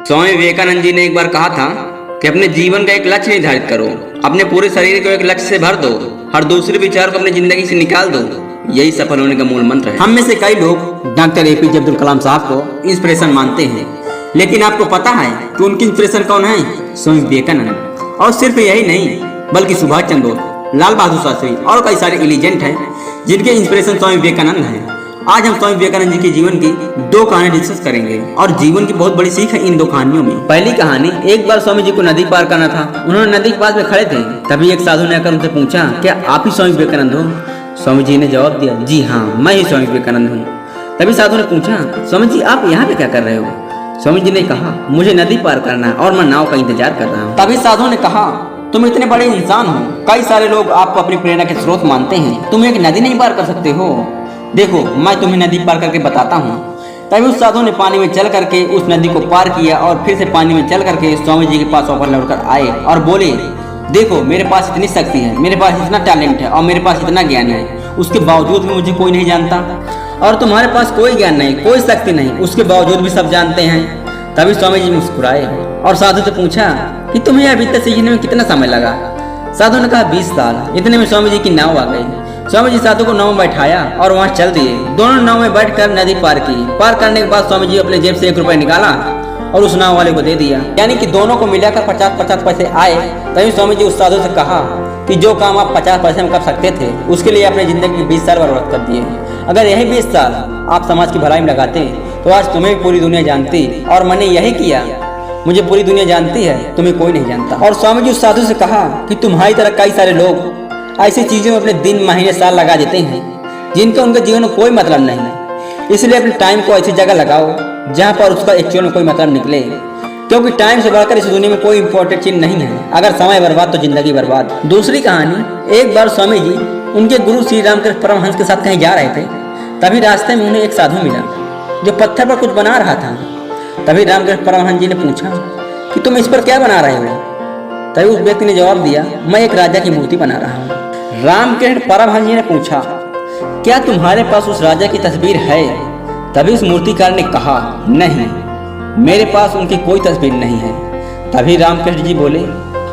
स्वामी विवेकानंद जी ने एक बार कहा था कि अपने जीवन का एक लक्ष्य निर्धारित करो, अपने पूरे शरीर को एक लक्ष्य से भर दो, हर दूसरे विचार को अपनी जिंदगी से निकाल दो। यही सफल होने का मूल मंत्र है। हम में से कई लोग डॉक्टर एपीजे अब्दुल कलाम साहब को इंस्पिरेशन मानते हैं, लेकिन आपको पता है कि उनकी इंस्पिरेशन कौन है? स्वामी विवेकानंद। और सिर्फ यही नहीं बल्कि सुभाष चंद्र बोस, लाल बहादुर शास्त्री और कई सारे एलिजेंट हैं जिनके इंस्पिरेशन स्वामी विवेकानंद हैं। आज हम स्वामी विवेकानंद जी के जीवन की दो कहानी डिस्कस करेंगे और जीवन की बहुत बड़ी सीख है इन दो कहानियों में। पहली कहानी, एक बार स्वामी जी को नदी पार करना था। उन्होंने नदी के पास में खड़े थे, तभी एक साधु ने आकर उनसे पूछा, क्या आप ही स्वामी विवेकानंद हो? स्वामी जी ने जवाब दिया, जी हाँ, मैं ही स्वामी विवेकानंद हूँ। तभी साधु ने पूछा, स्वामी जी आप यहाँ पे क्या कर रहे हो? स्वामी जी ने कहा, मुझे नदी पार करना है और मैं नाव का इंतजार कर रहा हूँ। तभी साधु ने कहा, तुम इतने बड़े इंसान हो, कई सारे लोग आपको अपनी प्रेरणा के स्रोत मानते हैं, तुम एक नदी नहीं पार कर सकते हो? देखो मैं तुम्हें नदी पार करके बताता हूँ। तभी उस साधु ने पानी में चल करके उस नदी को पार किया और फिर से पानी में चल करके स्वामी जी के पास वापस लौटकर आए और बोले, देखो मेरे पास इतनी शक्ति है, मेरे पास इतना टैलेंट है और मेरे पास इतना ज्ञान है, उसके बावजूद भी मुझे कोई नहीं जानता। और तुम्हारे पास कोई ज्ञान नहीं, कोई शक्ति नहीं, उसके बावजूद भी सब जानते हैं। तभी स्वामी जी मुस्कुराए और साधु से पूछा कि तुम्हें अभी तक सीखने में कितना समय लगा? साधु ने कहा 20 साल। इतने में स्वामी जी की नाव आ गई। स्वामी जी साधु को नाव में बैठाया और वहाँ चल दिए। दोनों नाव में बैठकर नदी पार की। पार करने के बाद स्वामी जी अपने जेब से 1 रुपया निकाला और उस नाव वाले को दे दिया, यानी कि दोनों को मिलाकर 50-50 पैसे आए। तभी स्वामी जी उस साधु से कहा कि जो काम आप 50 पैसे में कर सकते थे, उसके लिए अपनी जिंदगी 20 साल बर्बाद कर दिए। अगर यही 20 साल आप समाज की भलाई में लगाते तो आज तुम्हें भी पूरी दुनिया जानती, और मैंने यही किया। मुझे पूरी दुनिया जानती है, तुम्हें कोई नहीं जानता। और स्वामी जी उस साधु से कहा कि तुम्हारी तरह कई सारे लोग ऐसी चीजों में अपने दिन महीने साल लगा देते हैं जिनका उनके जीवन में कोई मतलब नहीं है। इसलिए अपने टाइम को ऐसी जगह लगाओ जहाँ पर उसका एक्चुअल में कोई मतलब निकले, क्योंकि टाइम से बढ़कर इस दुनिया में कोई इंपॉर्टेंट चीज नहीं है। अगर समय बर्बाद तो जिंदगी बर्बाद। दूसरी कहानी, एक बार स्वामी जी उनके गुरु श्री रामकृष्ण परमहंस के साथ कहीं जा रहे थे। तभी रास्ते में उन्हें एक साधु मिला जो पत्थर पर कुछ बना रहा था। तभी रामकृष्ण परमहंस जी ने पूछा कि तुम इस पर क्या बना रहे हो? तभी उस व्यक्ति ने जवाब दिया, मैं एक राजा की मूर्ति बना रहा हूँ। रामकृष्ण परमहंस जी ने पूछा, क्या तुम्हारे पास उस राजा की तस्वीर है? तभी उस मूर्तिकार ने कहा, नहीं, मेरे पास उनकी कोई तस्वीर नहीं है। तभी रामकृष्ण जी बोले,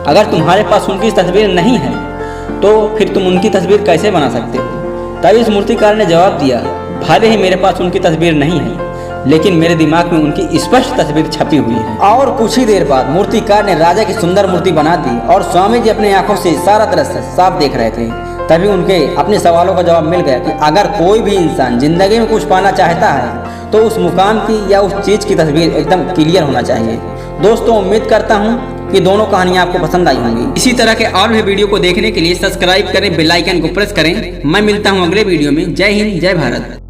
अगर तुम्हारे पास उनकी तस्वीर नहीं है तो फिर तुम उनकी तस्वीर कैसे बना सकते हो? तभी उस मूर्तिकार ने जवाब दिया, भले ही मेरे पास उनकी तस्वीर नहीं है, लेकिन मेरे दिमाग में उनकी स्पष्ट तस्वीर छपी हुई है। और कुछ ही देर बाद मूर्तिकार ने राजा की सुंदर मूर्ति बना दी और स्वामी जी अपने आंखों से सारा तरह से साफ देख रहे थे। तभी उनके अपने सवालों का जवाब मिल गया कि अगर कोई भी इंसान जिंदगी में कुछ पाना चाहता है तो उस मुकाम की या उस चीज की तस्वीर एकदम क्लियर होना चाहिए। दोस्तों, उम्मीद करता हूँ कि दोनों कहानियाँ आपको पसंद आई होंगी। इसी तरह के और भी वीडियो को देखने के लिए सब्सक्राइब करें, बेल आइकन को प्रेस करें। मैं मिलता हूँ अगले वीडियो में। जय हिंद, जय भारत।